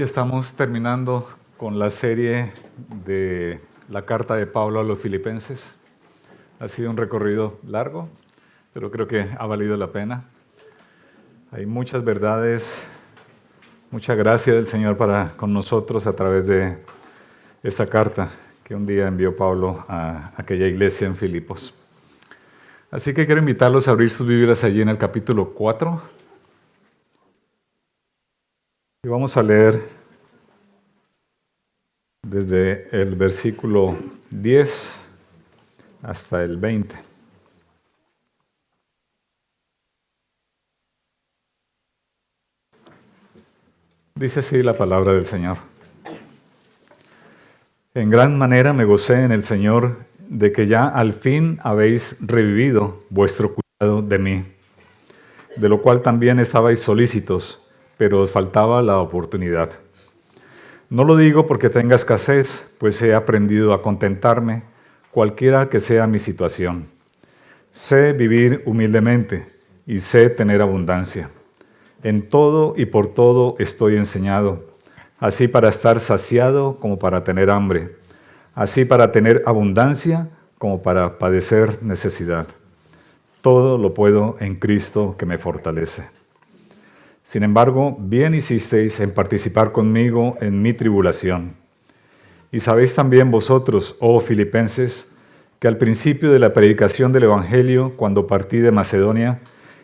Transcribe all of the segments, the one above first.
estamos terminando con la serie de la carta de Pablo a los Filipenses. Ha sido un recorrido largo, pero creo que ha valido la pena. Hay muchas verdades, mucha gracia del Señor con nosotros a través de esta carta que un día envió Pablo a aquella iglesia en Filipos. Así que quiero invitarlos a abrir sus Biblias allí en el capítulo 4. Y vamos a leer desde el versículo 10 hasta el 20. Dice así la palabra del Señor. En gran manera me gocé en el Señor de que ya al fin habéis revivido vuestro cuidado de mí, de lo cual también estabais solícitos, pero os faltaba la oportunidad. No lo digo porque tenga escasez, pues he aprendido a contentarme, cualquiera que sea mi situación. Sé vivir humildemente y sé tener abundancia. En todo y por todo estoy enseñado, así para estar saciado como para tener hambre, así para tener abundancia como para padecer necesidad. Todo lo puedo en Cristo que me fortalece. Sin embargo, bien hicisteis en participar conmigo en mi tribulación. Y sabéis también vosotros, oh Filipenses, que al principio de la predicación del Evangelio, cuando partí de Macedonia,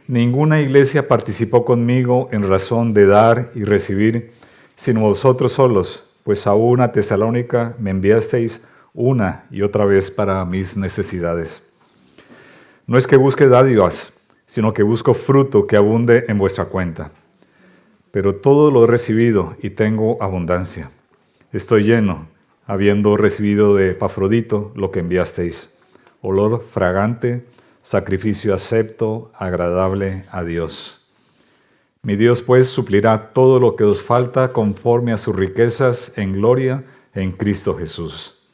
ninguna iglesia participó conmigo en razón de dar y recibir, sino vosotros solos, pues aún a Tesalónica me enviasteis una y otra vez para mis necesidades. No es que busque dádivas, sino que busco fruto que abunde en vuestra cuenta. Pero todo lo he recibido y tengo abundancia. Estoy lleno, habiendo recibido de Epafrodito lo que enviasteis, olor fragante, sacrificio acepto, agradable a Dios. Mi Dios pues suplirá todo lo que os falta conforme a sus riquezas en gloria en Cristo Jesús.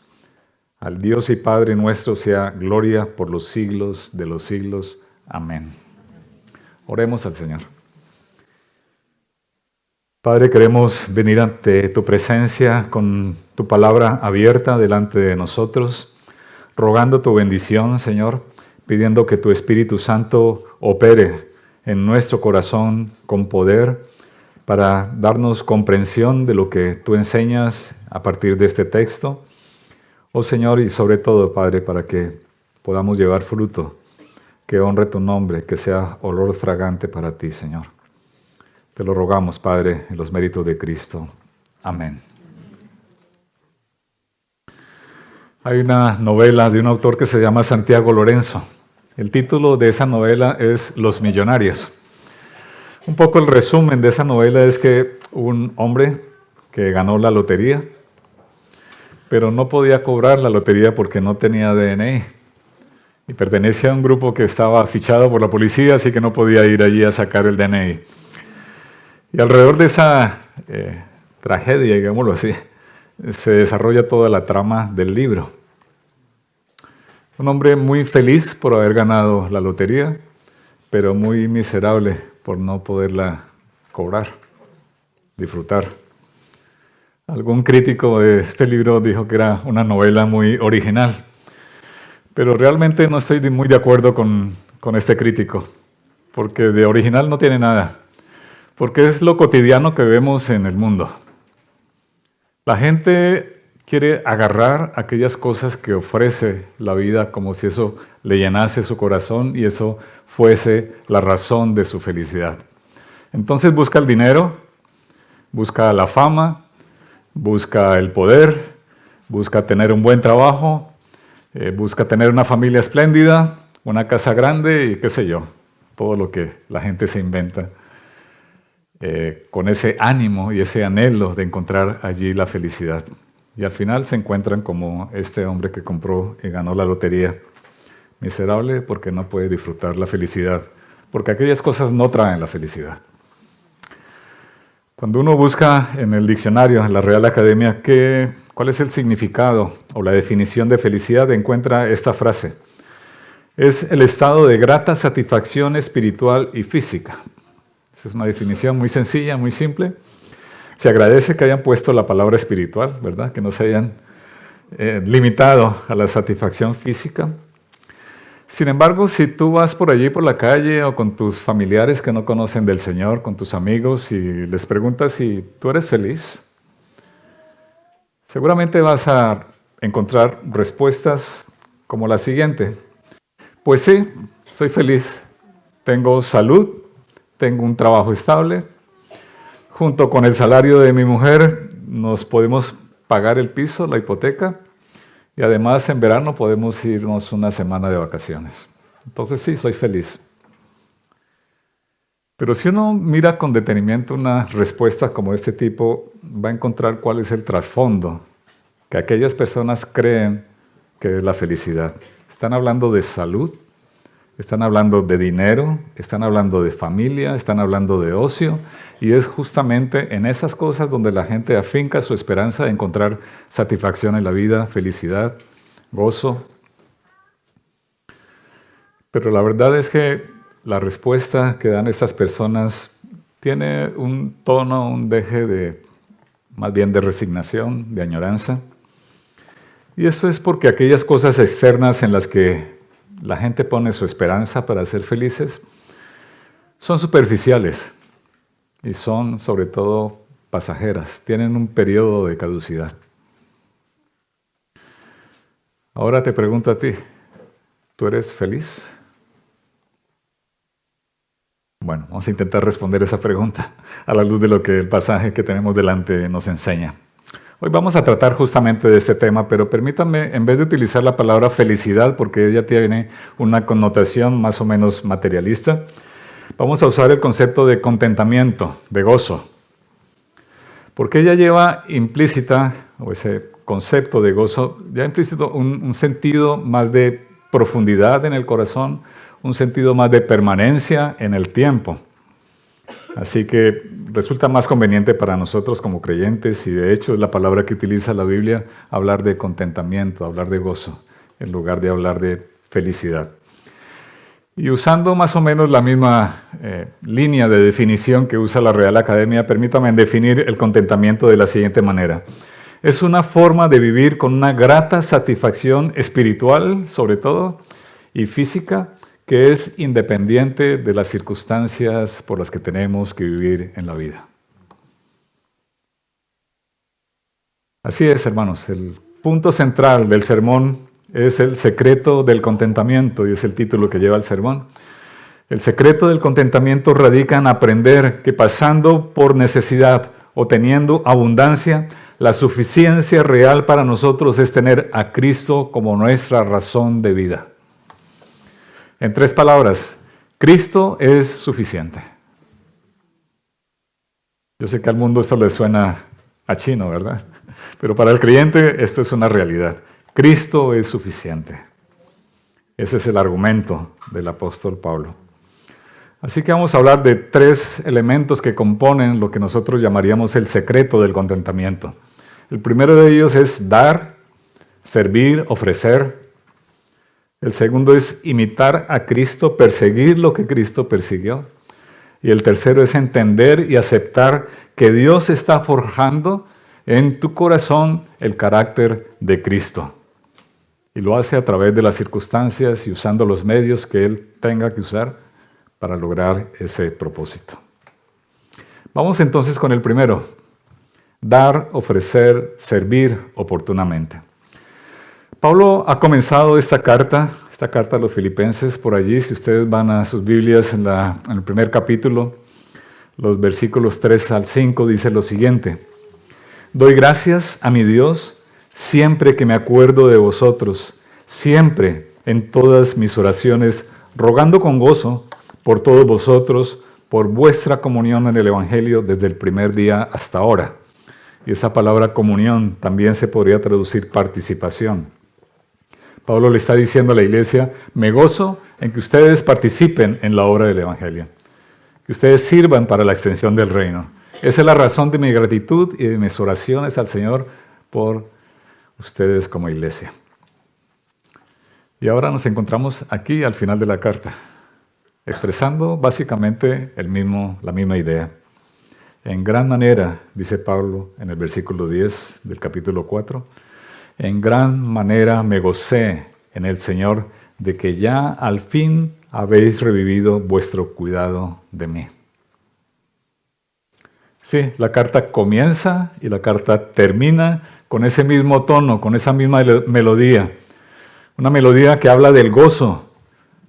Al Dios y Padre nuestro sea gloria por los siglos de los siglos. Amén. Oremos al Señor. Padre, queremos venir ante tu presencia con tu palabra abierta delante de nosotros, rogando tu bendición, Señor, pidiendo que tu Espíritu Santo opere en nuestro corazón con poder para darnos comprensión de lo que tú enseñas a partir de este texto. Oh Señor, y sobre todo, Padre, para que podamos llevar fruto, que honre tu nombre, que sea olor fragante para ti, Señor. Te lo rogamos, Padre, en los méritos de Cristo. Amén. Hay una novela de un autor que se llama Santiago Lorenzo. El título de esa novela es Los Millonarios. Un poco el resumen de esa novela es que un hombre que ganó la lotería, pero no podía cobrar la lotería porque no tenía DNI. Y pertenecía a un grupo que estaba fichado por la policía, así que no podía ir allí a sacar el DNI. Y alrededor de esa tragedia, digámoslo así, se desarrolla toda la trama del libro. Un hombre muy feliz por haber ganado la lotería, pero muy miserable por no poderla cobrar, disfrutar. Algún crítico de este libro dijo que era una novela muy original, pero realmente no estoy muy de acuerdo con este crítico, porque de original no tiene nada. Porque es lo cotidiano que vemos en el mundo. La gente quiere agarrar aquellas cosas que ofrece la vida como si eso le llenase su corazón y eso fuese la razón de su felicidad. Entonces busca el dinero, busca la fama, busca el poder, busca tener un buen trabajo, busca tener una familia espléndida, una casa grande y qué sé yo, todo lo que la gente se inventa. Con ese ánimo y ese anhelo de encontrar allí la felicidad. Y al final se encuentran como este hombre que compró y ganó la lotería. Miserable porque no puede disfrutar la felicidad, porque aquellas cosas no traen la felicidad. Cuando uno busca en el diccionario, en la Real Academia, cuál es el significado o la definición de felicidad, encuentra esta frase. Es el estado de grata satisfacción espiritual y física. Es una definición muy sencilla, muy simple. Se agradece que hayan puesto la palabra espiritual, ¿verdad? Que no se hayan limitado a la satisfacción física. Sin embargo, si tú vas por allí por la calle o con tus familiares que no conocen del Señor, con tus amigos, y les preguntas si tú eres feliz, seguramente vas a encontrar respuestas como la siguiente. Pues sí, soy feliz. Tengo salud, tengo un trabajo estable. Junto con el salario de mi mujer nos podemos pagar el piso, la hipoteca, y además en verano podemos irnos una semana de vacaciones. Entonces sí, soy feliz. Pero si uno mira con detenimiento una respuesta como este tipo, va a encontrar cuál es el trasfondo que aquellas personas creen que es la felicidad. Están hablando de salud, están hablando de dinero, están hablando de familia, están hablando de ocio, y es justamente en esas cosas donde la gente afinca su esperanza de encontrar satisfacción en la vida, felicidad, gozo. Pero la verdad es que la respuesta que dan estas personas tiene un tono, un deje de, más bien de resignación, de añoranza. Y eso es porque aquellas cosas externas en las que la gente pone su esperanza para ser felices son superficiales y son sobre todo pasajeras, tienen un periodo de caducidad. Ahora te pregunto a ti, ¿tú eres feliz? Bueno, vamos a intentar responder esa pregunta a la luz de lo que el pasaje que tenemos delante nos enseña. Hoy vamos a tratar justamente de este tema, pero permítanme, en vez de utilizar la palabra felicidad, porque ella tiene una connotación más o menos materialista, vamos a usar el concepto de contentamiento, de gozo. Porque ella lleva implícita, o ese concepto de gozo, ya implícito un sentido más de profundidad en el corazón, un sentido más de permanencia en el tiempo. Así que resulta más conveniente para nosotros como creyentes, y de hecho es la palabra que utiliza la Biblia, hablar de contentamiento, hablar de gozo, en lugar de hablar de felicidad. Y usando más o menos la misma línea de definición que usa la Real Academia, permítame definir el contentamiento de la siguiente manera. Es una forma de vivir con una grata satisfacción espiritual, sobre todo, y física, que es independiente de las circunstancias por las que tenemos que vivir en la vida. Así es, hermanos, el punto central del sermón es el secreto del contentamiento, y es el título que lleva el sermón. El secreto del contentamiento radica en aprender que pasando por necesidad o teniendo abundancia, la suficiencia real para nosotros es tener a Cristo como nuestra razón de vida. En 3 palabras, Cristo es suficiente. Yo sé que al mundo esto le suena a chino, ¿verdad? Pero para el creyente esto es una realidad. Cristo es suficiente. Ese es el argumento del apóstol Pablo. Así que vamos a hablar de 3 elementos que componen lo que nosotros llamaríamos el secreto del contentamiento. El primero de ellos es dar, servir, ofrecer. El segundo es imitar a Cristo, perseguir lo que Cristo persiguió. Y el tercero es entender y aceptar que Dios está forjando en tu corazón el carácter de Cristo. Y lo hace a través de las circunstancias y usando los medios que Él tenga que usar para lograr ese propósito. Vamos entonces con el primero. Dar, ofrecer, servir oportunamente. Pablo ha comenzado esta carta a los Filipenses por allí. Si ustedes van a sus Biblias en el primer capítulo, los versículos 3 al 5, dice lo siguiente. Doy gracias a mi Dios siempre que me acuerdo de vosotros, siempre en todas mis oraciones, rogando con gozo por todos vosotros, por vuestra comunión en el Evangelio desde el primer día hasta ahora. Y esa palabra comunión también se podría traducir participación. Pablo le está diciendo a la iglesia, me gozo en que ustedes participen en la obra del Evangelio, que ustedes sirvan para la extensión del reino. Esa es la razón de mi gratitud y de mis oraciones al Señor por ustedes como iglesia. Y ahora nos encontramos aquí al final de la carta, expresando básicamente la misma idea. En gran manera, dice Pablo en el versículo 10 del capítulo 4, en gran manera me gocé en el Señor de que ya al fin habéis revivido vuestro cuidado de mí. Sí, la carta comienza y la carta termina con ese mismo tono, con esa misma melodía. Una melodía que habla del gozo,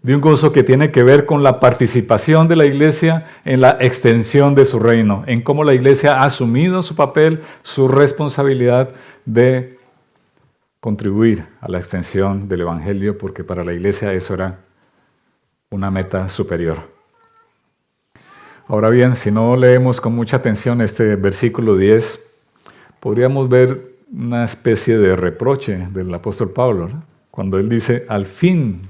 de un gozo que tiene que ver con la participación de la iglesia en la extensión de su reino, en cómo la iglesia ha asumido su papel, su responsabilidad de contribuir a la extensión del evangelio, porque para la iglesia eso era una meta superior. Ahora bien, si no leemos con mucha atención este versículo 10, podríamos ver una especie de reproche del apóstol Pablo, ¿no? Cuando él dice, al fin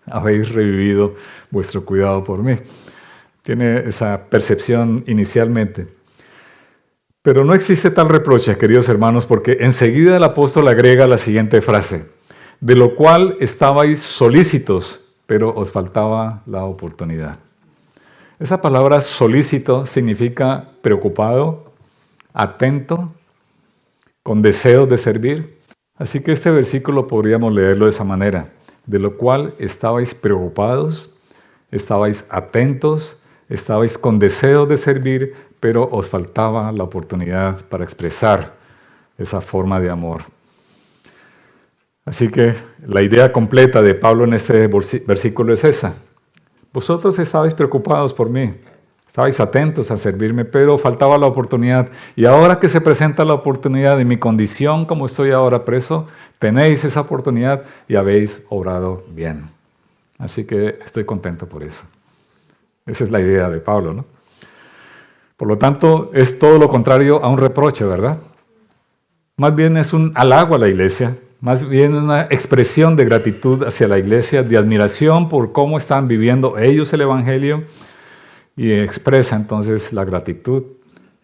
habéis revivido vuestro cuidado por mí. Tiene esa percepción inicialmente. Pero no existe tal reproche, queridos hermanos, porque enseguida el apóstol agrega la siguiente frase, de lo cual estabais solícitos, pero os faltaba la oportunidad. Esa palabra solícito significa preocupado, atento, con deseos de servir. Así que este versículo podríamos leerlo de esa manera, de lo cual estabais preocupados, estabais atentos, estabais con deseos de servir, pero os faltaba la oportunidad para expresar esa forma de amor. Así que la idea completa de Pablo en este versículo es esa. Vosotros estabais preocupados por mí, estabais atentos a servirme, pero faltaba la oportunidad. Y ahora que se presenta la oportunidad de mi condición como estoy ahora preso, tenéis esa oportunidad y habéis obrado bien. Así que estoy contento por eso. Esa es la idea de Pablo, ¿no? Por lo tanto, es todo lo contrario a un reproche, ¿verdad? Más bien es un halago a la iglesia, más bien una expresión de gratitud hacia la iglesia, de admiración por cómo están viviendo ellos el evangelio, y expresa entonces la gratitud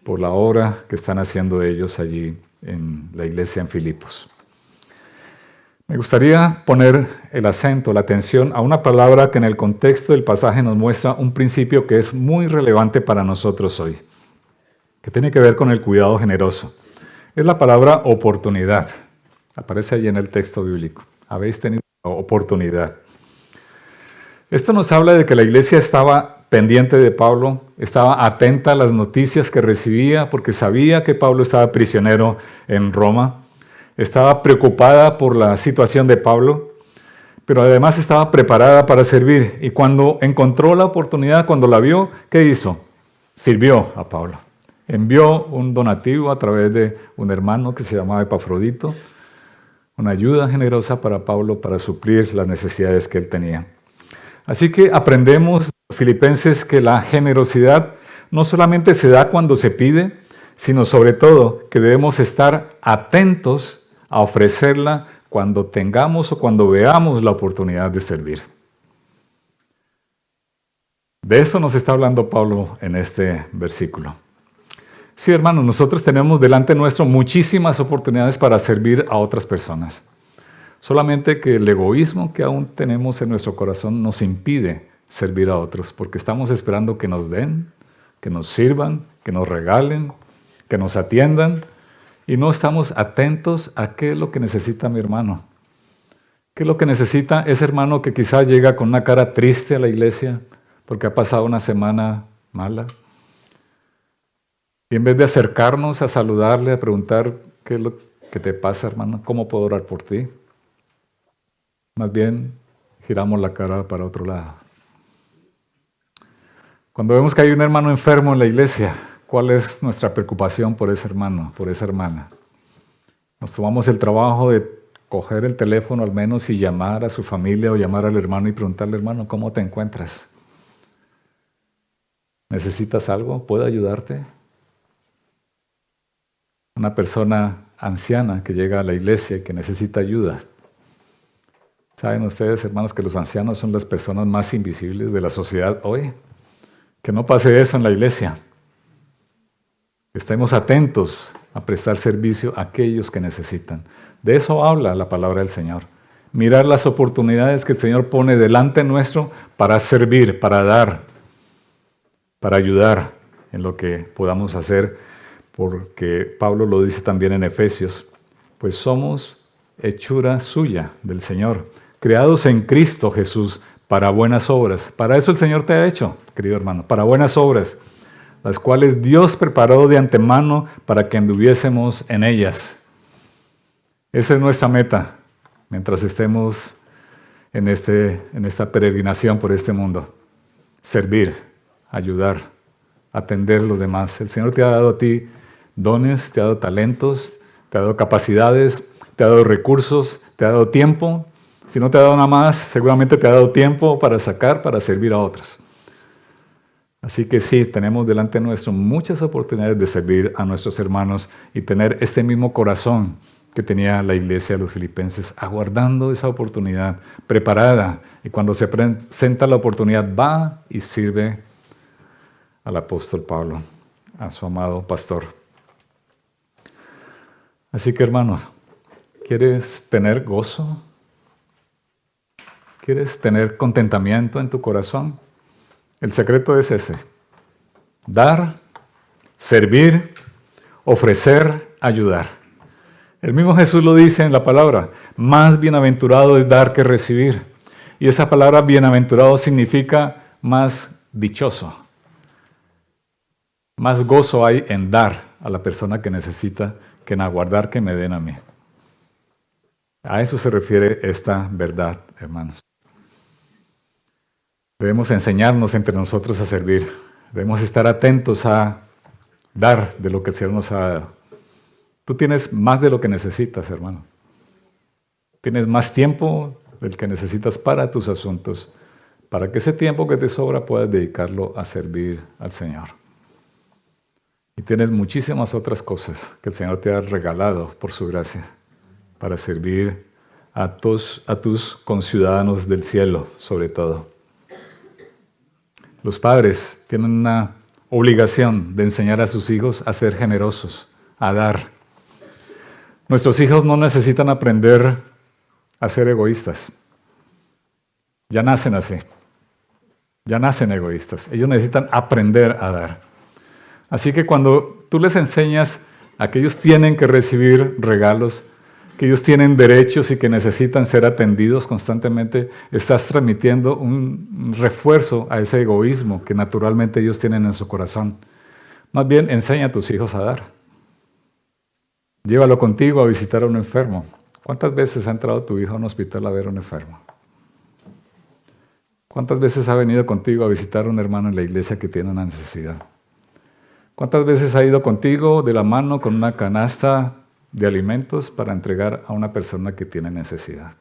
por la obra que están haciendo ellos allí en la iglesia en Filipos. Me gustaría poner el acento, la atención a una palabra que en el contexto del pasaje nos muestra un principio que es muy relevante para nosotros hoy, que tiene que ver con el cuidado generoso. Es la palabra oportunidad. Aparece allí en el texto bíblico. Habéis tenido oportunidad. Esto nos habla de que la iglesia estaba pendiente de Pablo, estaba atenta a las noticias que recibía porque sabía que Pablo estaba prisionero en Roma. Estaba preocupada por la situación de Pablo, pero además estaba preparada para servir. Y cuando encontró la oportunidad, cuando la vio, ¿qué hizo? Sirvió a Pablo. Envió un donativo a través de un hermano que se llamaba Epafrodito, una ayuda generosa para Pablo para suplir las necesidades que él tenía. Así que aprendemos de los filipenses que la generosidad no solamente se da cuando se pide, sino sobre todo que debemos estar atentos a ofrecerla cuando tengamos o cuando veamos la oportunidad de servir. De eso nos está hablando Pablo en este versículo. Sí, hermanos, nosotros tenemos delante nuestro muchísimas oportunidades para servir a otras personas. Solamente que el egoísmo que aún tenemos en nuestro corazón nos impide servir a otros, porque estamos esperando que nos den, que nos sirvan, que nos regalen, que nos atiendan, y no estamos atentos a qué es lo que necesita mi hermano. ¿Qué es lo que necesita ese hermano que quizás llega con una cara triste a la iglesia porque ha pasado una semana mala? Y en vez de acercarnos a saludarle, a preguntar qué es lo que te pasa, hermano, cómo puedo orar por ti, más bien giramos la cara para otro lado. Cuando vemos que hay un hermano enfermo en la iglesia, ¿cuál es nuestra preocupación por ese hermano, por esa hermana? Nos tomamos el trabajo de coger el teléfono al menos y llamar a su familia o llamar al hermano y preguntarle, hermano, ¿cómo te encuentras? ¿Necesitas algo? ¿Puedo ayudarte? Una persona anciana que llega a la iglesia y que necesita ayuda. ¿Saben ustedes, hermanos, que los ancianos son las personas más invisibles de la sociedad hoy? Que no pase eso en la iglesia. Estemos atentos a prestar servicio a aquellos que necesitan. De eso habla la palabra del Señor. Mirar las oportunidades que el Señor pone delante nuestro para servir, para dar, para ayudar. en lo que podamos hacer, porque Pablo lo dice también en Efesios, pues somos hechura suya del Señor, creados en Cristo Jesús para buenas obras. Para eso el Señor te ha hecho, querido hermano, para buenas obras, las cuales Dios preparó de antemano para que anduviésemos en ellas. Esa es nuestra meta mientras estemos en esta peregrinación por este mundo. Servir, ayudar, atender a los demás. El Señor te ha dado a ti dones, te ha dado talentos, te ha dado capacidades, te ha dado recursos, te ha dado tiempo. Si no te ha dado nada más, seguramente te ha dado tiempo para servir a otros. Así que sí, tenemos delante nuestro muchas oportunidades de servir a nuestros hermanos y tener este mismo corazón que tenía la iglesia de los filipenses, aguardando esa oportunidad, preparada. Y cuando se presenta la oportunidad, va y sirve al apóstol Pablo, a su amado pastor. Así que, hermanos, ¿quieres tener gozo? ¿Quieres tener contentamiento en tu corazón? El secreto es ese: dar, servir, ofrecer, ayudar. El mismo Jesús lo dice en la palabra: más bienaventurado es dar que recibir. Y esa palabra bienaventurado significa más dichoso. Más gozo hay en dar a la persona que necesita que en aguardar que me den a mí. A eso se refiere esta verdad, hermanos. Debemos enseñarnos entre nosotros a servir. Debemos estar atentos a dar de lo que el Señor nos ha dado. Tú tienes más de lo que necesitas, hermano. Tienes más tiempo del que necesitas para tus asuntos, para que ese tiempo que te sobra puedas dedicarlo a servir al Señor. Y tienes muchísimas otras cosas que el Señor te ha regalado por su gracia para servir a tus conciudadanos del cielo, sobre todo. Los padres tienen una obligación de enseñar a sus hijos a ser generosos, a dar. Nuestros hijos no necesitan aprender a ser egoístas. Ya nacen así. Ya nacen egoístas. Ellos necesitan aprender a dar. Así que cuando tú les enseñas a que ellos tienen que recibir regalos, que ellos tienen derechos y que necesitan ser atendidos constantemente, estás transmitiendo un refuerzo a ese egoísmo que naturalmente ellos tienen en su corazón. Más bien, enseña a tus hijos a dar. Llévalo contigo a visitar a un enfermo. ¿Cuántas veces ha entrado tu hijo a un hospital a ver a un enfermo? ¿Cuántas veces ha venido contigo a visitar a un hermano en la iglesia que tiene una necesidad? ¿Cuántas veces ha ido contigo de la mano con una canasta de alimentos para entregar a una persona que tiene necesidad?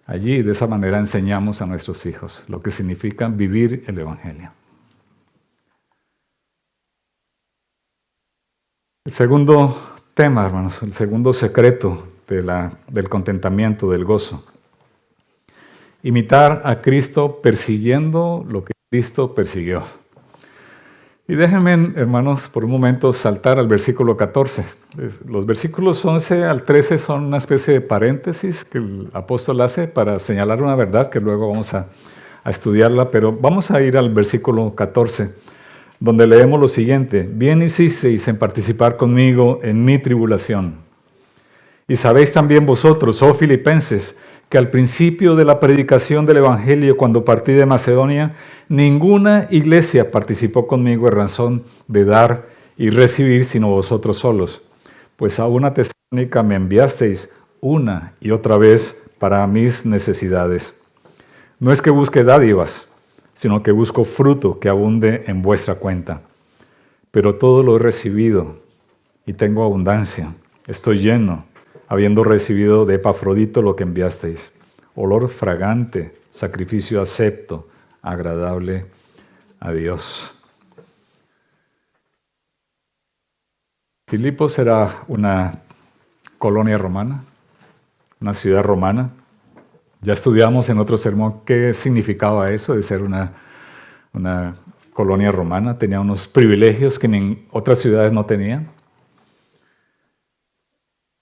Allí, de esa manera, enseñamos a nuestros hijos lo que significa vivir el Evangelio. El segundo tema, hermanos, el segundo secreto del contentamiento, del gozo. Imitar a Cristo persiguiendo lo que Cristo persiguió. Y déjenme, hermanos, por un momento saltar al versículo 14. Los versículos 11 al 13 son una especie de paréntesis que el apóstol hace para señalar una verdad que luego vamos a estudiarla, pero vamos a ir al versículo 14, donde leemos lo siguiente: bien hicisteis en participar conmigo en mi tribulación. Y sabéis también vosotros, oh filipenses, que al principio de la predicación del Evangelio, cuando partí de Macedonia, ninguna iglesia participó conmigo en razón de dar y recibir, sino vosotros solos. Pues a una Tesalónica me enviasteis una y otra vez para mis necesidades. No es que busque dádivas, sino que busco fruto que abunde en vuestra cuenta. Pero todo lo he recibido y tengo abundancia. Estoy lleno, habiendo recibido de Epafrodito lo que enviasteis, olor fragante, sacrificio acepto, agradable a Dios. Filipos era una colonia romana, una ciudad romana. Ya estudiamos en otro sermón qué significaba eso de ser una colonia romana. Tenía unos privilegios que en otras ciudades no tenían.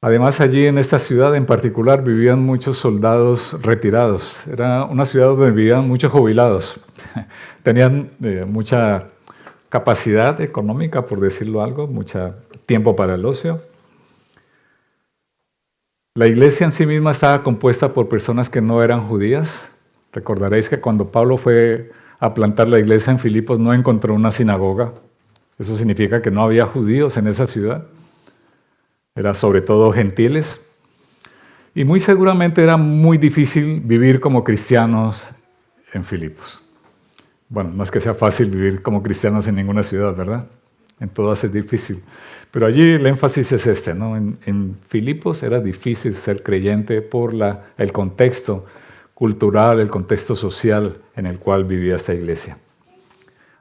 Además, allí en esta ciudad en particular vivían muchos soldados retirados. Era una ciudad donde vivían muchos jubilados. Tenían mucha capacidad económica, por decirlo algo, mucho tiempo para el ocio. La iglesia en sí misma estaba compuesta por personas que no eran judías. Recordaréis que cuando Pablo fue a plantar la iglesia en Filipos no encontró una sinagoga. Eso significa que no había judíos en esa ciudad. Era sobre todo gentiles. Y muy seguramente era muy difícil vivir como cristianos en Filipos. Bueno, no es que sea fácil vivir como cristianos en ninguna ciudad, ¿verdad? En todas es difícil. Pero allí el énfasis es este, ¿no? En Filipos era difícil ser creyente por el contexto cultural, el contexto social en el cual vivía esta iglesia.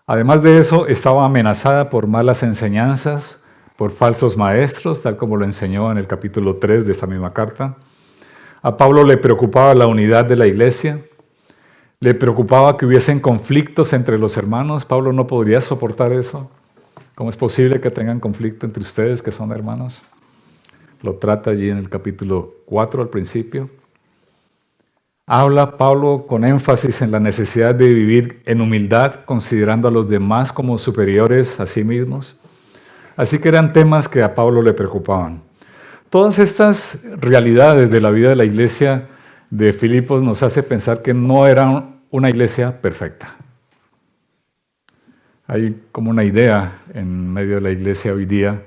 Además de eso, estaba amenazada por malas enseñanzas, por falsos maestros, tal como lo enseñó en el capítulo 3 de esta misma carta. A Pablo le preocupaba la unidad de la iglesia, le preocupaba que hubiesen conflictos entre los hermanos. Pablo no podría soportar eso. ¿Cómo es posible que tengan conflicto entre ustedes que son hermanos? Lo trata allí en el capítulo 4 al principio. Habla Pablo con énfasis en la necesidad de vivir en humildad, considerando a los demás como superiores a sí mismos. Así que eran temas que a Pablo le preocupaban. Todas estas realidades de la vida de la iglesia de Filipos nos hace pensar que no era una iglesia perfecta. Hay como una idea en medio de la iglesia hoy día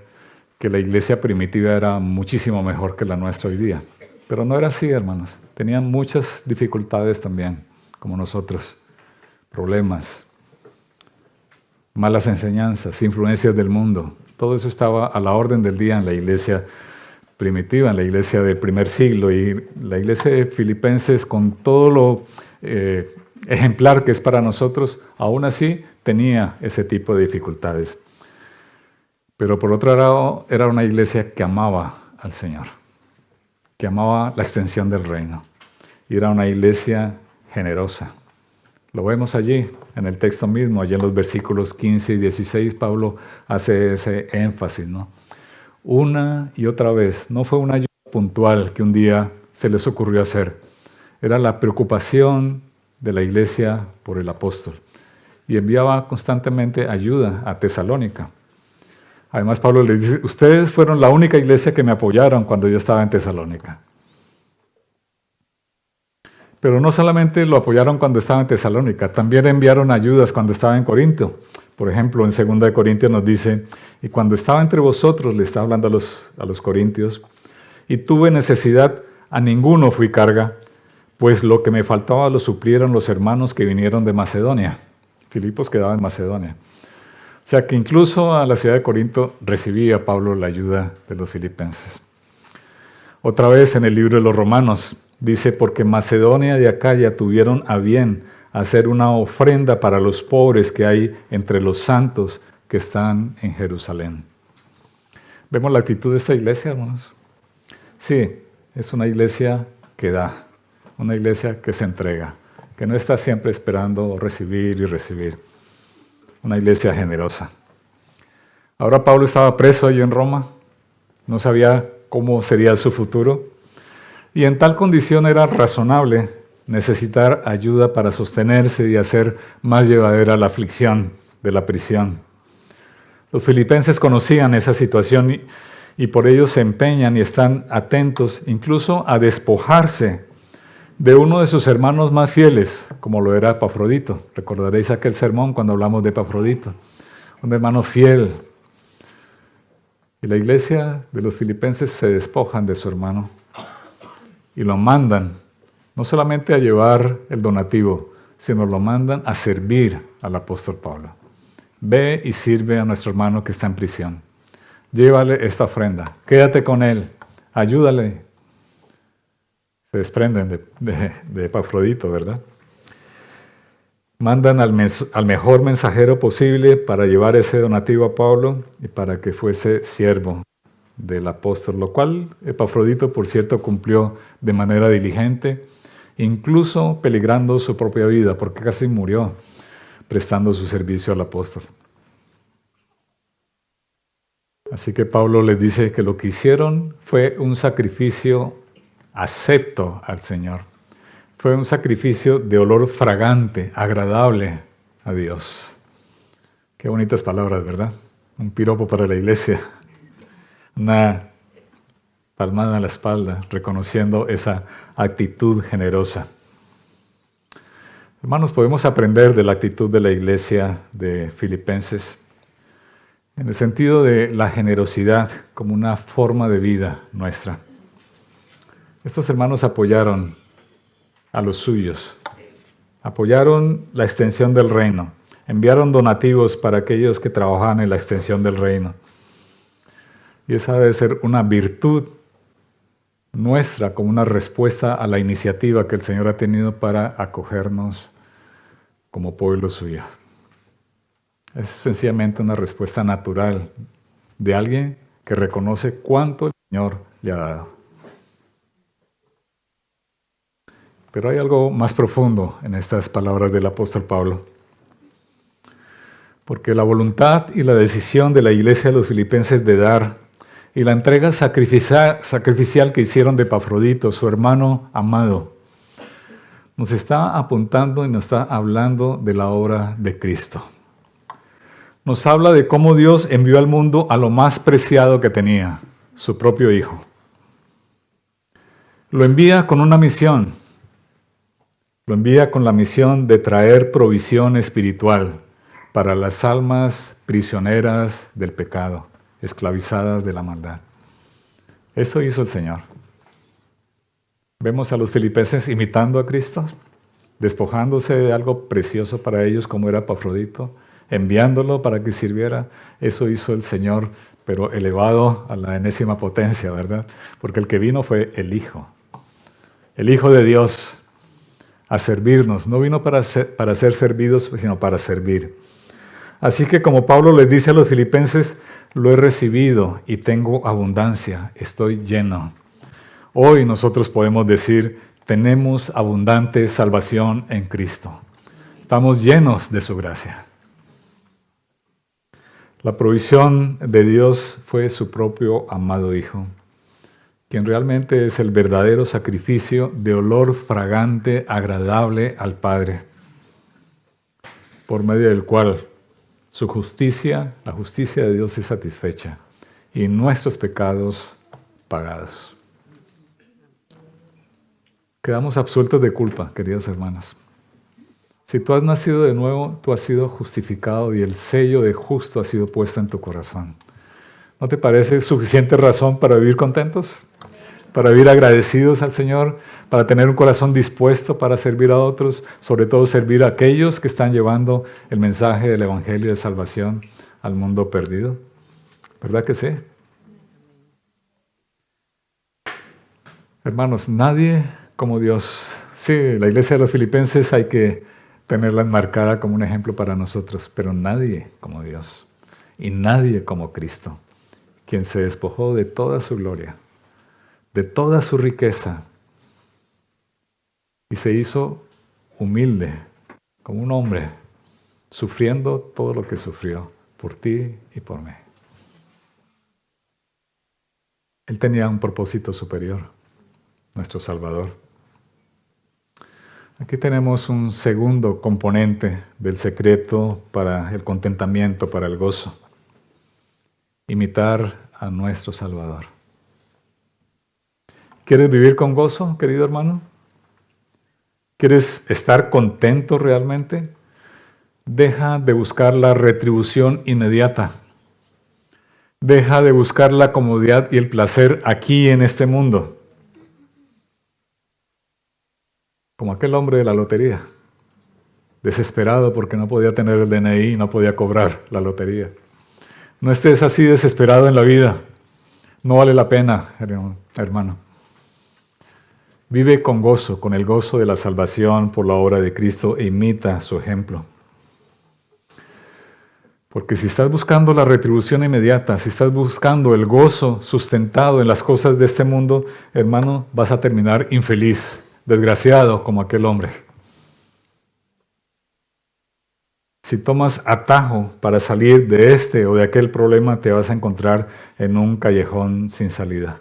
que la iglesia primitiva era muchísimo mejor que la nuestra hoy día. Pero no era así, hermanos. Tenían muchas dificultades también, como nosotros. Problemas, malas enseñanzas, influencias del mundo. Todo eso estaba a la orden del día en la iglesia primitiva, en la iglesia del primer siglo. Y la iglesia de Filipenses, con todo lo ejemplar que es para nosotros, aún así tenía ese tipo de dificultades. Pero por otro lado, era una iglesia que amaba al Señor, que amaba la extensión del reino. Y era una iglesia generosa. Lo vemos allí, en el texto mismo, allí en los versículos 15 y 16, Pablo hace ese énfasis, ¿no? Una y otra vez, no fue una ayuda puntual que un día se les ocurrió hacer. Era la preocupación de la iglesia por el apóstol. Y enviaba constantemente ayuda a Tesalónica. Además, Pablo les dice, ustedes fueron la única iglesia que me apoyaron cuando yo estaba en Tesalónica. Pero no solamente lo apoyaron cuando estaba en Tesalónica, también enviaron ayudas cuando estaba en Corinto. Por ejemplo, en 2 Corintios nos dice, y cuando estaba entre vosotros, le está hablando a los corintios, y tuve necesidad, a ninguno fui carga, pues lo que me faltaba lo suplieron los hermanos que vinieron de Macedonia. Filipos quedaba en Macedonia. O sea que incluso a la ciudad de Corinto recibía Pablo la ayuda de los filipenses. Otra vez en el libro de los Romanos dice, porque Macedonia y Acaya tuvieron a bien hacer una ofrenda para los pobres que hay entre los santos que están en Jerusalén. ¿Vemos la actitud de esta iglesia, hermanos? Sí, es una iglesia que da, una iglesia que se entrega, que no está siempre esperando recibir y recibir. Una iglesia generosa. Ahora Pablo estaba preso allí en Roma, no sabía cómo sería su futuro, y en tal condición era razonable necesitar ayuda para sostenerse y hacer más llevadera la aflicción de la prisión. Los filipenses conocían esa situación y por ello se empeñan y están atentos incluso a despojarse de uno de sus hermanos más fieles, como lo era Epafrodito. Recordaréis aquel sermón cuando hablamos de Epafrodito, un hermano fiel. Y la iglesia de los filipenses se despojan de su hermano y lo mandan, no solamente a llevar el donativo, sino lo mandan a servir al apóstol Pablo. Ve y sirve a nuestro hermano que está en prisión. Llévale esta ofrenda, quédate con él, ayúdale. Se desprenden de Epafrodito, ¿verdad? Mandan al mejor mensajero posible para llevar ese donativo a Pablo y para que fuese siervo del apóstol, lo cual Epafrodito, por cierto, cumplió de manera diligente, incluso peligrando su propia vida, porque casi murió prestando su servicio al apóstol. Así que Pablo les dice que lo que hicieron fue un sacrificio acepto al Señor. Fue un sacrificio de olor fragante, agradable a Dios. Qué bonitas palabras, ¿verdad? Un piropo para la iglesia. Una palmada en la espalda, reconociendo esa actitud generosa. Hermanos, podemos aprender de la actitud de la iglesia de Filipenses en el sentido de la generosidad como una forma de vida nuestra. Estos hermanos apoyaron a los suyos, apoyaron la extensión del reino, enviaron donativos para aquellos que trabajaban en la extensión del reino. Y esa debe ser una virtud nuestra como una respuesta a la iniciativa que el Señor ha tenido para acogernos como pueblo suyo. Es sencillamente una respuesta natural de alguien que reconoce cuánto el Señor le ha dado. Pero hay algo más profundo en estas palabras del apóstol Pablo. Porque la voluntad y la decisión de la iglesia de los filipenses de dar y la entrega sacrificial que hicieron de Epafrodito, su hermano amado, nos está apuntando y nos está hablando de la obra de Cristo. Nos habla de cómo Dios envió al mundo a lo más preciado que tenía, su propio Hijo. Lo envía con una misión. Lo envía con la misión de traer provisión espiritual para las almas prisioneras del pecado, esclavizadas de la maldad. Eso hizo el Señor. Vemos a los filipenses imitando a Cristo, despojándose de algo precioso para ellos como era Epafrodito, enviándolo para que sirviera. Eso hizo el Señor, pero elevado a la enésima potencia, ¿verdad? Porque el que vino fue el Hijo de Dios, a servirnos. No vino para ser servidos, sino para servir. Así que como Pablo les dice a los filipenses, lo he recibido y tengo abundancia, estoy lleno. Hoy nosotros podemos decir, tenemos abundante salvación en Cristo. Estamos llenos de su gracia. La provisión de Dios fue su propio amado Hijo, quien realmente es el verdadero sacrificio de olor fragante, agradable al Padre, por medio del cual su justicia, la justicia de Dios es satisfecha y nuestros pecados pagados. Quedamos absueltos de culpa, queridos hermanos. Si tú has nacido de nuevo, tú has sido justificado y el sello de justo ha sido puesto en tu corazón. ¿No te parece suficiente razón para vivir contentos? Para vivir agradecidos al Señor, para tener un corazón dispuesto para servir a otros, sobre todo servir a aquellos que están llevando el mensaje del Evangelio de salvación al mundo perdido. ¿Verdad que sí? Hermanos, nadie como Dios. Sí, la iglesia de los filipenses hay que tenerla enmarcada como un ejemplo para nosotros, pero nadie como Dios y nadie como Cristo, quien se despojó de toda su gloria, de toda su riqueza y se hizo humilde como un hombre, sufriendo todo lo que sufrió por ti y por mí. Él tenía un propósito superior, nuestro Salvador. Aquí tenemos un segundo componente del secreto para el contentamiento, para el gozo. Imitar a nuestro Salvador. ¿Quieres vivir con gozo, querido hermano? ¿Quieres estar contento realmente? Deja de buscar la retribución inmediata. Deja de buscar la comodidad y el placer aquí en este mundo. Como aquel hombre de la lotería, desesperado porque no podía tener el DNI y no podía cobrar la lotería. No estés así desesperado en la vida. No vale la pena, hermano. Vive con gozo, con el gozo de la salvación por la obra de Cristo e imita su ejemplo. Porque si estás buscando la retribución inmediata, si estás buscando el gozo sustentado en las cosas de este mundo, hermano, vas a terminar infeliz, desgraciado como aquel hombre. Si tomas atajo para salir de este o de aquel problema, te vas a encontrar en un callejón sin salida.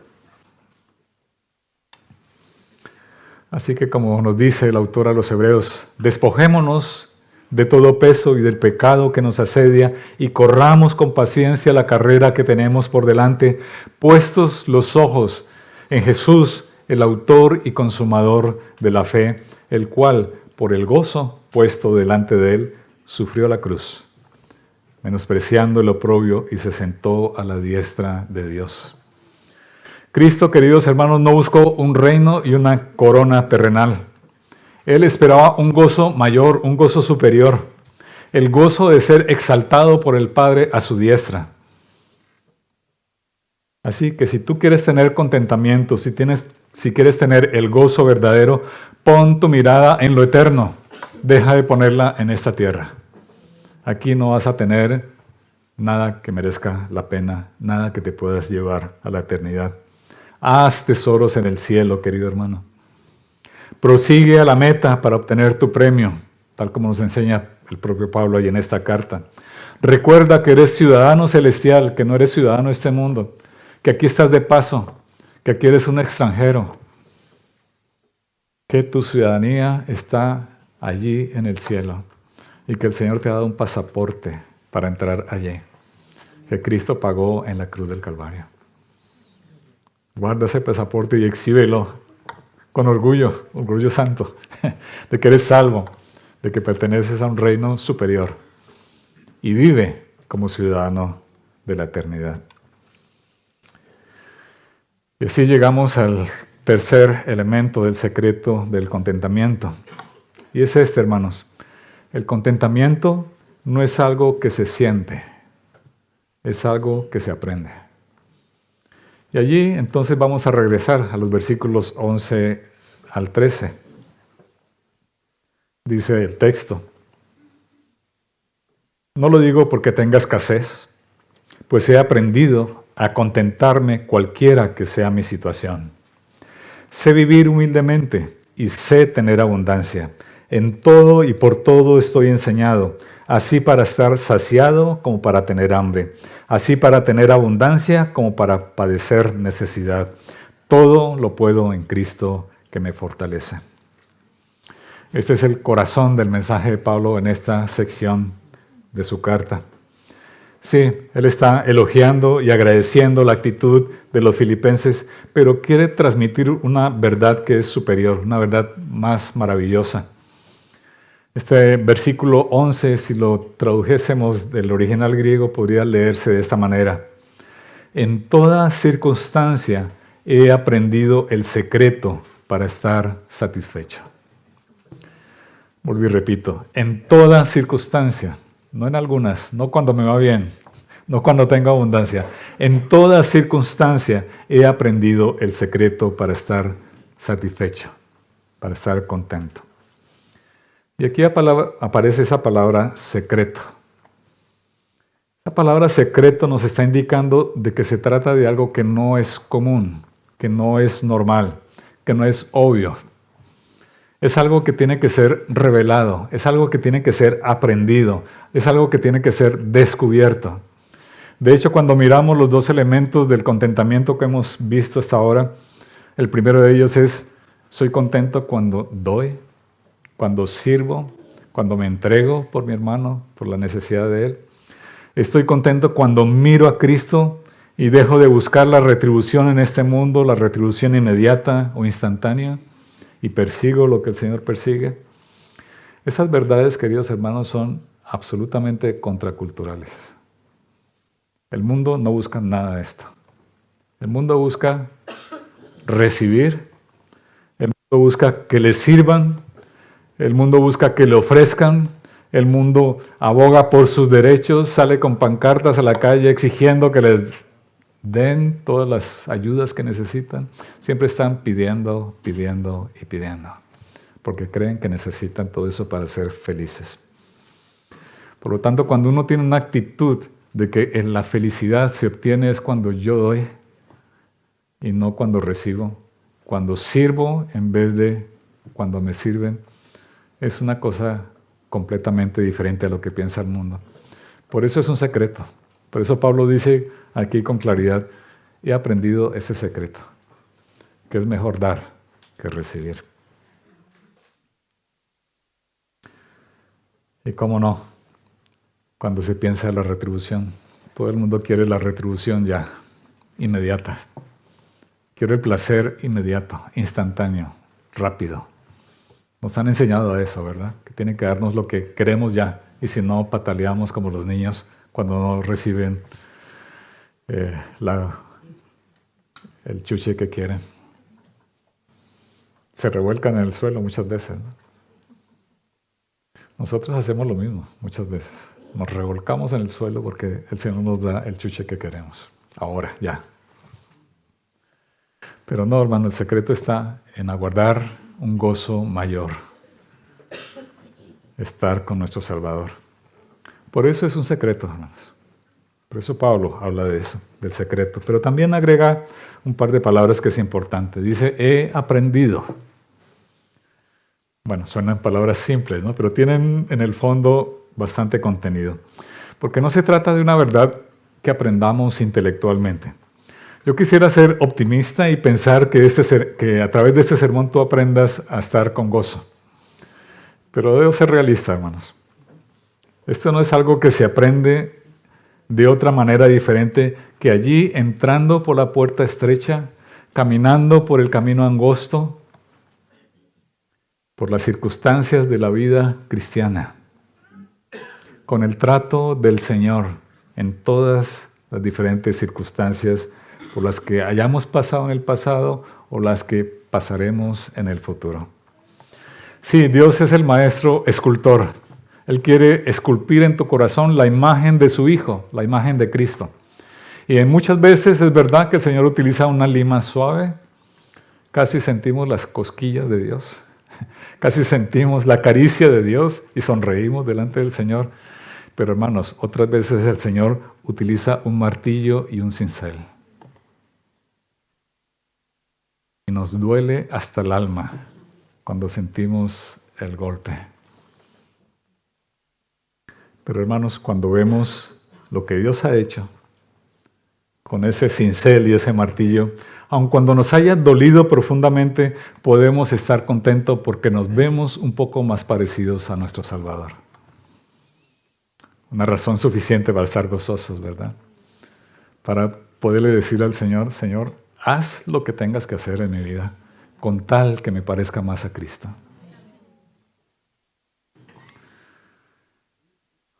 Así que como nos dice el autor a los Hebreos, despojémonos de todo peso y del pecado que nos asedia, y corramos con paciencia la carrera que tenemos por delante, puestos los ojos en Jesús, el autor y consumador de la fe, el cual, por el gozo puesto delante de él, sufrió la cruz, menospreciando el oprobio, y se sentó a la diestra de Dios. Cristo, queridos hermanos, no buscó un reino y una corona terrenal. Él esperaba un gozo mayor, un gozo superior, el gozo de ser exaltado por el Padre a su diestra. Así que si tú quieres tener contentamiento, si quieres tener el gozo verdadero, pon tu mirada en lo eterno. Deja de ponerla en esta tierra. Aquí no vas a tener nada que merezca la pena, nada que te puedas llevar a la eternidad. Haz tesoros en el cielo, querido hermano. Prosigue a la meta para obtener tu premio, tal como nos enseña el propio Pablo ahí en esta carta. Recuerda que eres ciudadano celestial, que no eres ciudadano de este mundo, que aquí estás de paso, que aquí eres un extranjero, que tu ciudadanía está allí en el cielo y que el Señor te ha dado un pasaporte para entrar allí, que Cristo pagó en la cruz del Calvario. Guarda ese pasaporte y exhíbelo con orgullo, orgullo santo, de que eres salvo, de que perteneces a un reino superior y vive como ciudadano de la eternidad. Y así llegamos al tercer elemento del secreto del contentamiento. Y es este, hermanos. El contentamiento no es algo que se siente, es algo que se aprende. Y allí entonces vamos a regresar a los versículos 11 al 13. Dice el texto: no lo digo porque tenga escasez, pues he aprendido a contentarme cualquiera que sea mi situación. Sé vivir humildemente y sé tener abundancia. En todo y por todo estoy enseñado, así para estar saciado como para tener hambre, así para tener abundancia como para padecer necesidad. Todo lo puedo en Cristo que me fortalece. Este es el corazón del mensaje de Pablo en esta sección de su carta. Sí, él está elogiando y agradeciendo la actitud de los filipenses, pero quiere transmitir una verdad que es superior, una verdad más maravillosa. Este versículo 11, si lo tradujésemos del original griego, podría leerse de esta manera: en toda circunstancia he aprendido el secreto para estar satisfecho. Volví y repito, en toda circunstancia, no en algunas, no cuando me va bien, no cuando tengo abundancia. En toda circunstancia he aprendido el secreto para estar satisfecho, para estar contento. Y aquí aparece esa palabra secreto. Esa palabra secreto nos está indicando de que se trata de algo que no es común, que no es normal, que no es obvio. Es algo que tiene que ser revelado, es algo que tiene que ser aprendido, es algo que tiene que ser descubierto. De hecho, cuando miramos los dos elementos del contentamiento que hemos visto hasta ahora, el primero de ellos es: soy contento cuando doy, cuando sirvo, cuando me entrego por mi hermano, por la necesidad de él. Estoy contento cuando miro a Cristo y dejo de buscar la retribución en este mundo, la retribución inmediata o instantánea, y persigo lo que el Señor persigue. Esas verdades, queridos hermanos, son absolutamente contraculturales. El mundo no busca nada de esto. El mundo busca recibir, el mundo busca que le sirvan, el mundo busca que le ofrezcan, el mundo aboga por sus derechos, sale con pancartas a la calle exigiendo que les den todas las ayudas que necesitan. Siempre están pidiendo, pidiendo y pidiendo, porque creen que necesitan todo eso para ser felices. Por lo tanto, cuando uno tiene una actitud de que en la felicidad se obtiene es cuando yo doy y no cuando recibo, cuando sirvo en vez de cuando me sirven, es una cosa completamente diferente a lo que piensa el mundo. Por eso es un secreto. Por eso Pablo dice aquí con claridad: he aprendido ese secreto, que es mejor dar que recibir. Y cómo no, cuando se piensa en la retribución. Todo el mundo quiere la retribución ya, inmediata. Quiere el placer inmediato, instantáneo, rápido. Nos han enseñado a eso, ¿verdad? Que tienen que darnos lo que queremos ya. Y si no, pataleamos como los niños cuando no reciben el chuche que quieren. Se revuelcan en el suelo muchas veces, ¿no? Nosotros hacemos lo mismo muchas veces. Nos revolcamos en el suelo porque el Señor nos da el chuche que queremos. Ahora, ya. Pero no, hermano, el secreto está en aguardar un gozo mayor. Estar con nuestro Salvador. Por eso es un secreto, hermanos. Por eso Pablo habla de eso, del secreto. Pero también agrega un par de palabras que es importante. Dice, he aprendido. Bueno, suenan palabras simples, ¿no? Pero tienen en el fondo bastante contenido. Porque no se trata de una verdad que aprendamos intelectualmente. Yo quisiera ser optimista y pensar que a través de este sermón tú aprendas a estar con gozo. Pero debo ser realista, hermanos. Esto no es algo que se aprende de otra manera diferente que allí entrando por la puerta estrecha, caminando por el camino angosto, por las circunstancias de la vida cristiana, con el trato del Señor en todas las diferentes circunstancias por las que hayamos pasado en el pasado o las que pasaremos en el futuro. Sí, Dios es el maestro escultor. Él quiere esculpir en tu corazón la imagen de su Hijo, la imagen de Cristo. Y muchas veces es verdad que el Señor utiliza una lima suave. Casi sentimos las cosquillas de Dios. Casi sentimos la caricia de Dios y sonreímos delante del Señor. Pero hermanos, otras veces el Señor utiliza un martillo y un cincel. Y nos duele hasta el alma cuando sentimos el golpe. Pero hermanos, cuando vemos lo que Dios ha hecho con ese cincel y ese martillo, aun cuando nos haya dolido profundamente, podemos estar contentos porque nos vemos un poco más parecidos a nuestro Salvador. Una razón suficiente para estar gozosos, ¿verdad? Para poderle decir al Señor, Señor, haz lo que tengas que hacer en mi vida, con tal que me parezca más a Cristo.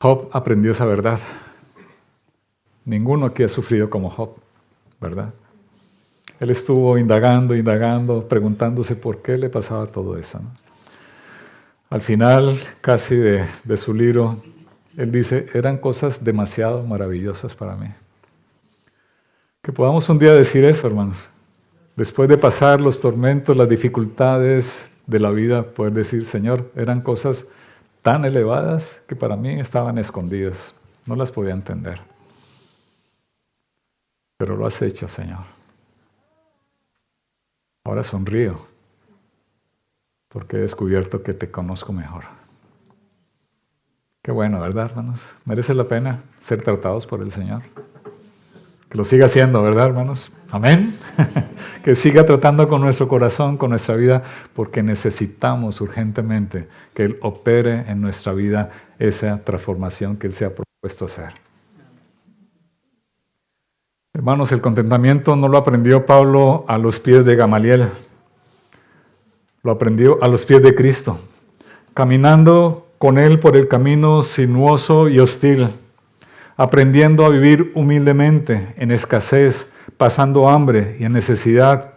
Job aprendió esa verdad. Ninguno aquí ha sufrido como Job, ¿verdad? Él estuvo indagando, preguntándose por qué le pasaba todo eso, ¿no? Al final, casi de su libro, él dice, eran cosas demasiado maravillosas para mí. Que podamos un día decir eso, hermanos. Después de pasar los tormentos, las dificultades de la vida, poder decir, Señor, eran cosas tan elevadas que para mí estaban escondidas. No las podía entender. Pero lo has hecho, Señor. Ahora sonrío, porque he descubierto que te conozco mejor. Qué bueno, ¿verdad, hermanos? Merece la pena ser tratados por el Señor. Que lo siga haciendo, ¿verdad, hermanos? Amén. Que siga tratando con nuestro corazón, con nuestra vida, porque necesitamos urgentemente que Él opere en nuestra vida esa transformación que Él se ha propuesto hacer. Hermanos, el contentamiento no lo aprendió Pablo a los pies de Gamaliel, lo aprendió a los pies de Cristo, caminando con Él por el camino sinuoso y hostil, aprendiendo a vivir humildemente, en escasez, pasando hambre y en necesidad,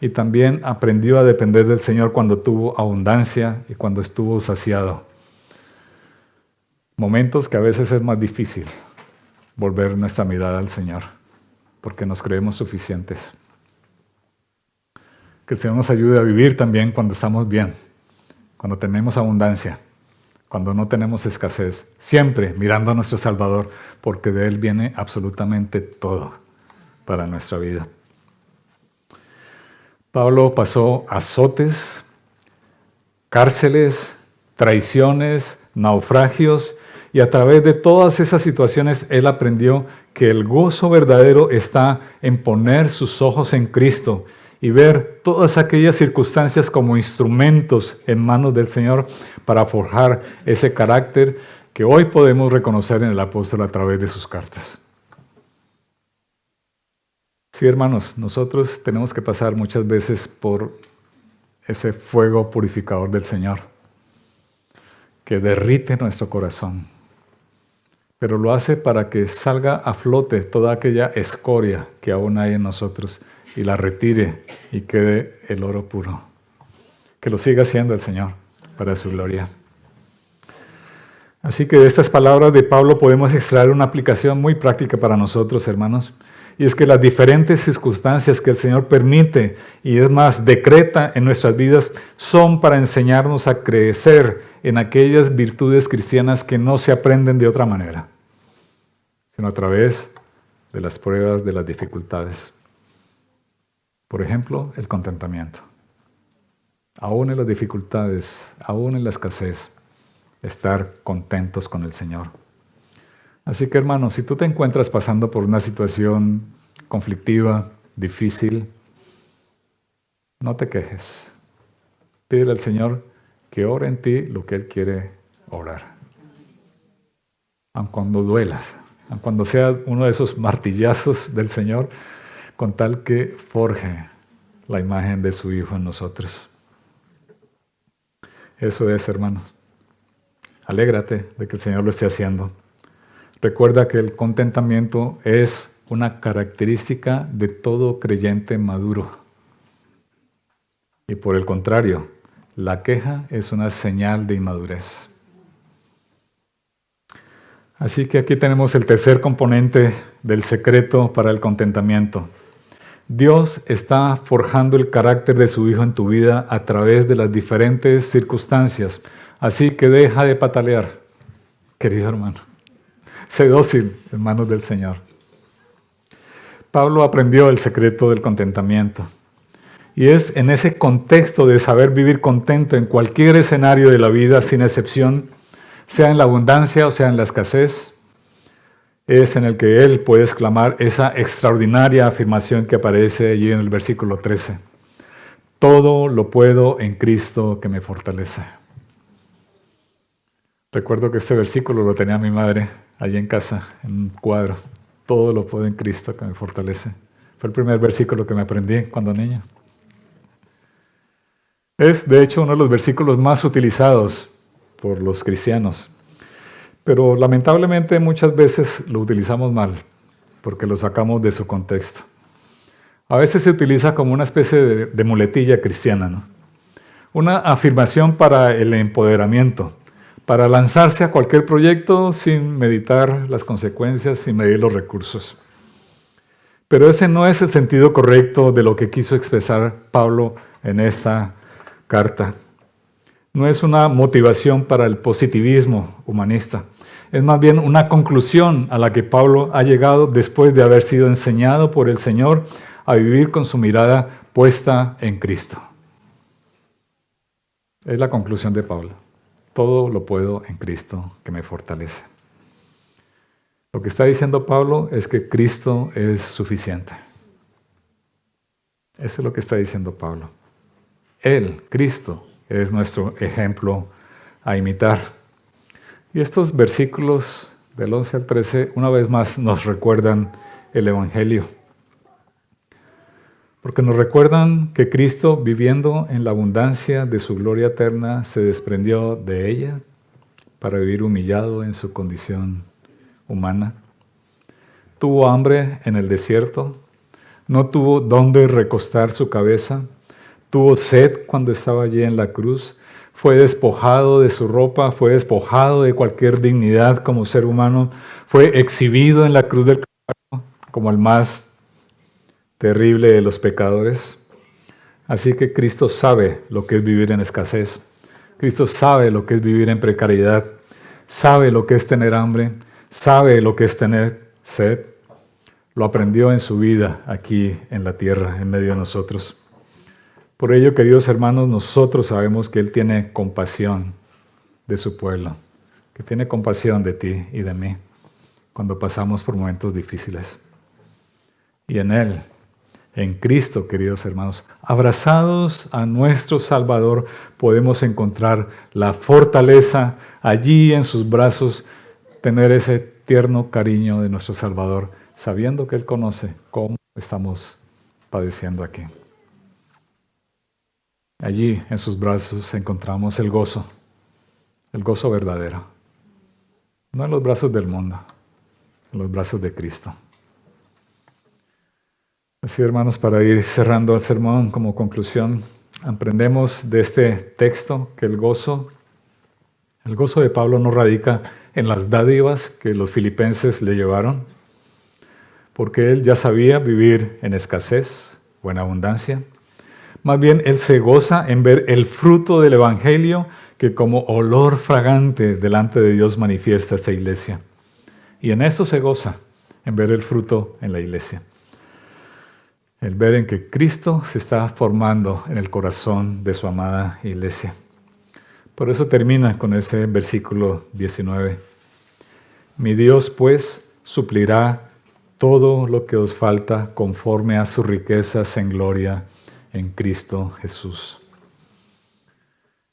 y también aprendió a depender del Señor cuando tuvo abundancia y cuando estuvo saciado. Momentos que a veces es más difícil volver nuestra mirada al Señor, porque nos creemos suficientes. Que el Señor nos ayude a vivir también cuando estamos bien, cuando tenemos abundancia, cuando no tenemos escasez, siempre mirando a nuestro Salvador, porque de Él viene absolutamente todo para nuestra vida. Pablo pasó azotes, cárceles, traiciones, naufragios, y a través de todas esas situaciones él aprendió que el gozo verdadero está en poner sus ojos en Cristo y ver todas aquellas circunstancias como instrumentos en manos del Señor para forjar ese carácter que hoy podemos reconocer en el apóstol a través de sus cartas. Sí, hermanos, nosotros tenemos que pasar muchas veces por ese fuego purificador del Señor que derrite nuestro corazón, pero lo hace para que salga a flote toda aquella escoria que aún hay en nosotros y la retire y quede el oro puro. Que lo siga haciendo el Señor para su gloria. Así que de estas palabras de Pablo podemos extraer una aplicación muy práctica para nosotros, hermanos. Y es que las diferentes circunstancias que el Señor permite y es más, decreta en nuestras vidas son para enseñarnos a crecer en aquellas virtudes cristianas que no se aprenden de otra manera, sino a través de las pruebas, de las dificultades. Por ejemplo, el contentamiento. Aún en las dificultades, aún en la escasez, estar contentos con el Señor. Así que, hermanos, si tú te encuentras pasando por una situación conflictiva, difícil, no te quejes. Pídele al Señor que ore en ti lo que Él quiere orar. Aun cuando duela, aun cuando sea uno de esos martillazos del Señor, con tal que forje la imagen de su Hijo en nosotros. Eso es, hermanos. Alégrate de que el Señor lo esté haciendo. Recuerda que el contentamiento es una característica de todo creyente maduro. Y por el contrario, la queja es una señal de inmadurez. Así que aquí tenemos el tercer componente del secreto para el contentamiento. Dios está forjando el carácter de su Hijo en tu vida a través de las diferentes circunstancias. Así que deja de patalear, querido hermano. Sé dócil en manos del Señor. Pablo aprendió el secreto del contentamiento. Y es en ese contexto de saber vivir contento en cualquier escenario de la vida, sin excepción, sea en la abundancia o sea en la escasez, es en el que él puede exclamar esa extraordinaria afirmación que aparece allí en el versículo 13. Todo lo puedo en Cristo que me fortalece. Recuerdo que este versículo lo tenía mi madre allí en casa, en un cuadro. Todo lo puedo en Cristo que me fortalece. Fue el primer versículo que me aprendí cuando niño. Es, de hecho, uno de los versículos más utilizados por los cristianos. Pero lamentablemente muchas veces lo utilizamos mal, porque lo sacamos de su contexto. A veces se utiliza como una especie de muletilla cristiana, ¿no? Una afirmación para el empoderamiento, para lanzarse a cualquier proyecto sin meditar las consecuencias, sin medir los recursos. Pero ese no es el sentido correcto de lo que quiso expresar Pablo en esta carta. No es una motivación para el positivismo humanista. Es más bien una conclusión a la que Pablo ha llegado después de haber sido enseñado por el Señor a vivir con su mirada puesta en Cristo. Es la conclusión de Pablo. Todo lo puedo en Cristo que me fortalece. Lo que está diciendo Pablo es que Cristo es suficiente. Eso es lo que está diciendo Pablo. Él, Cristo, es nuestro ejemplo a imitar. Y estos versículos del 11 al 13, una vez más nos recuerdan el Evangelio. Porque nos recuerdan que Cristo, viviendo en la abundancia de su gloria eterna, se desprendió de ella para vivir humillado en su condición humana. Tuvo hambre en el desierto, no tuvo dónde recostar su cabeza, tuvo sed cuando estaba allí en la cruz, fue despojado de su ropa, fue despojado de cualquier dignidad como ser humano, fue exhibido en la cruz del Calvario como el más terrible de los pecadores. Así que Cristo sabe lo que es vivir en escasez. Cristo sabe lo que es vivir en precariedad. Sabe lo que es tener hambre. Sabe lo que es tener sed. Lo aprendió en su vida aquí en la tierra, en medio de nosotros. Por ello, queridos hermanos, nosotros sabemos que Él tiene compasión de su pueblo, que tiene compasión de ti y de mí cuando pasamos por momentos difíciles. Y en Él En Cristo, queridos hermanos, abrazados a nuestro Salvador, podemos encontrar la fortaleza allí en sus brazos, tener ese tierno cariño de nuestro Salvador, sabiendo que Él conoce cómo estamos padeciendo aquí. Allí en sus brazos encontramos el gozo verdadero. No en los brazos del mundo, en los brazos de Cristo. Así, hermanos, para ir cerrando el sermón como conclusión, aprendemos de este texto que el gozo de Pablo no radica en las dádivas que los filipenses le llevaron, porque él ya sabía vivir en escasez o en abundancia. Más bien, él se goza en ver el fruto del Evangelio que como olor fragante delante de Dios manifiesta esta iglesia. Y en eso se goza, en ver el fruto en la iglesia. El ver en que Cristo se está formando en el corazón de su amada iglesia. Por eso termina con ese versículo 19. Mi Dios, pues, suplirá todo lo que os falta conforme a sus riquezas en gloria en Cristo Jesús.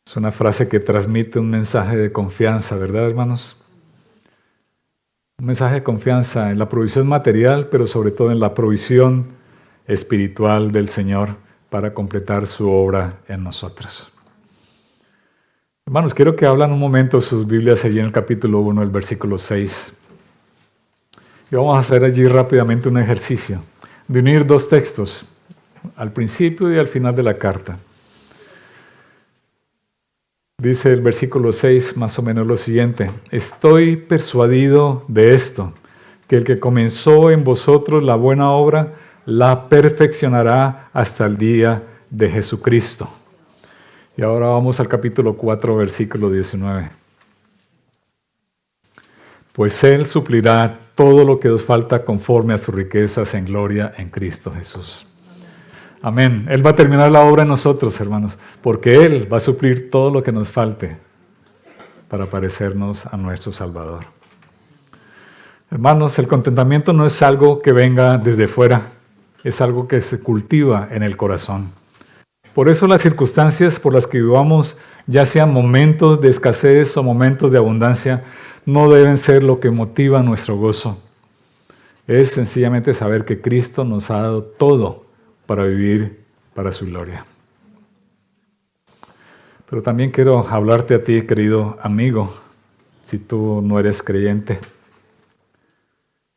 Es una frase que transmite un mensaje de confianza, ¿verdad, hermanos? Un mensaje de confianza en la provisión material, pero sobre todo en la provisión espiritual del Señor para completar su obra en nosotros. Hermanos, quiero que hablan un momento sus Biblias allí en el capítulo 1, el versículo 6. Y vamos a hacer allí rápidamente un ejercicio de unir dos textos, al principio y al final de la carta. Dice el versículo 6 más o menos lo siguiente: estoy persuadido de esto, que el que comenzó en vosotros la buena obra, la perfeccionará hasta el día de Jesucristo. Y ahora vamos al capítulo 4, versículo 19. Pues Él suplirá todo lo que os falta conforme a sus riquezas en gloria en Cristo Jesús. Amén. Él va a terminar la obra en nosotros, hermanos, porque Él va a suplir todo lo que nos falte para parecernos a nuestro Salvador. Hermanos, el contentamiento no es algo que venga desde fuera, es algo que se cultiva en el corazón. Por eso las circunstancias por las que vivamos, ya sean momentos de escasez o momentos de abundancia, no deben ser lo que motiva nuestro gozo. Es sencillamente saber que Cristo nos ha dado todo para vivir para su gloria. Pero también quiero hablarte a ti, querido amigo, si tú no eres creyente.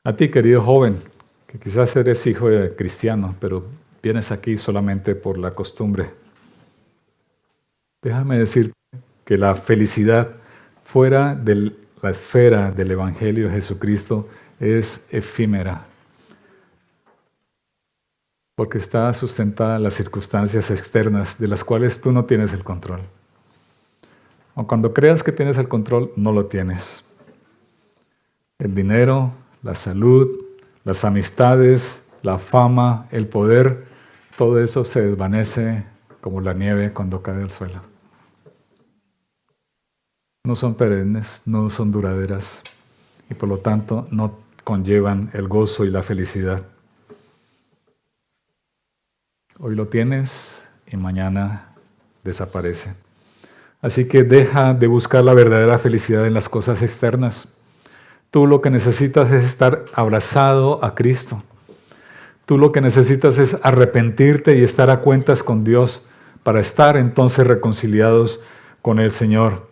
A ti, querido joven, que quizás eres hijo de cristiano, pero vienes aquí solamente por la costumbre. Déjame decirte que la felicidad fuera de la esfera del Evangelio de Jesucristo es efímera, porque está sustentada en las circunstancias externas de las cuales tú no tienes el control. O cuando creas que tienes el control, no lo tienes. El dinero, la salud, las amistades, la fama, el poder, todo eso se desvanece como la nieve cuando cae al suelo. No son perennes, no son duraderas y por lo tanto no conllevan el gozo y la felicidad. Hoy lo tienes y mañana desaparece. Así que deja de buscar la verdadera felicidad en las cosas externas. Tú lo que necesitas es estar abrazado a Cristo. Tú lo que necesitas es arrepentirte y estar a cuentas con Dios para estar entonces reconciliados con el Señor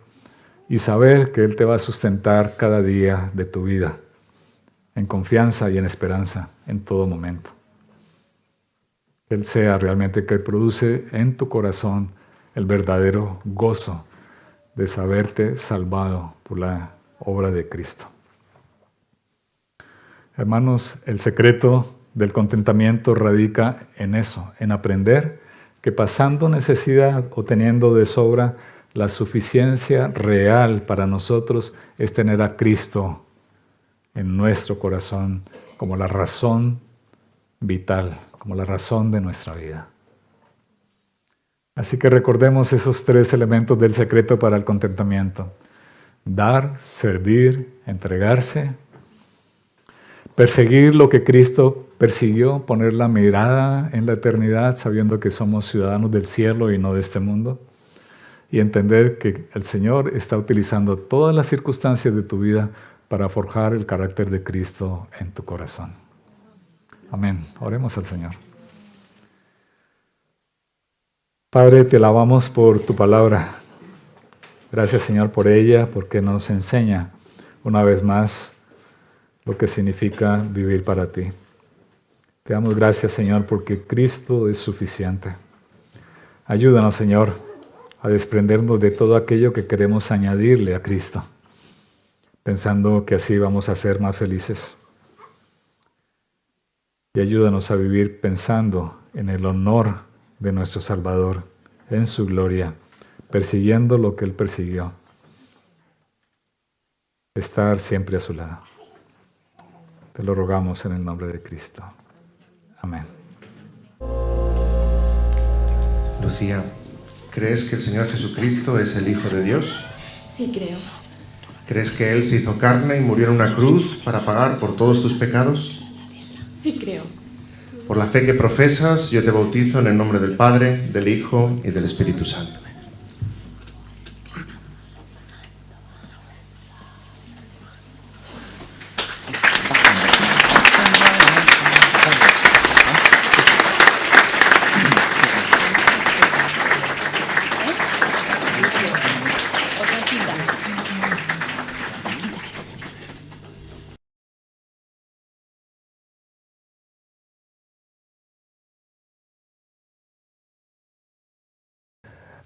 y saber que Él te va a sustentar cada día de tu vida en confianza y en esperanza en todo momento. Que Él sea realmente que produce en tu corazón el verdadero gozo de saberte salvado por la obra de Cristo. Hermanos, el secreto del contentamiento radica en eso, en aprender que pasando necesidad o teniendo de sobra, la suficiencia real para nosotros es tener a Cristo en nuestro corazón como la razón vital, como la razón de nuestra vida. Así que recordemos esos tres elementos del secreto para el contentamiento: dar, servir, entregarse, perseguir lo que Cristo persiguió poner la mirada en la eternidad, sabiendo que somos ciudadanos del cielo y no de este mundo, y entender que el Señor está utilizando todas las circunstancias de tu vida para forjar el carácter de Cristo en tu corazón. Amén. Oremos al Señor. Padre, te alabamos por tu palabra. Gracias, Señor, por ella, porque nos enseña una vez más lo que significa vivir para ti. Te damos gracias, Señor, porque Cristo es suficiente. Ayúdanos, Señor, a desprendernos de todo aquello que queremos añadirle a Cristo, pensando que así vamos a ser más felices. Y ayúdanos a vivir pensando en el honor de nuestro Salvador, en su gloria, persiguiendo lo que Él persiguió. Estar siempre a su lado. Te lo rogamos en el nombre de Cristo. Amén. Lucía, ¿crees que el Señor Jesucristo es el Hijo de Dios? Sí, creo. ¿Crees que Él se hizo carne y murió en una cruz para pagar por todos tus pecados? Sí, creo. Por la fe que profesas, yo te bautizo en el nombre del Padre, del Hijo y del Espíritu Santo.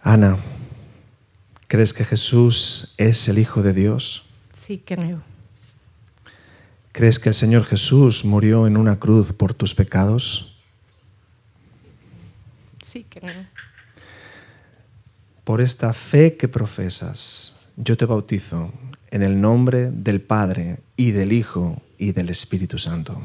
Ana, ¿crees que Jesús es el Hijo de Dios? Sí, creo. ¿Crees que el Señor Jesús murió en una cruz por tus pecados? Sí, creo. Por esta fe que profesas, yo te bautizo en el nombre del Padre y del Hijo y del Espíritu Santo.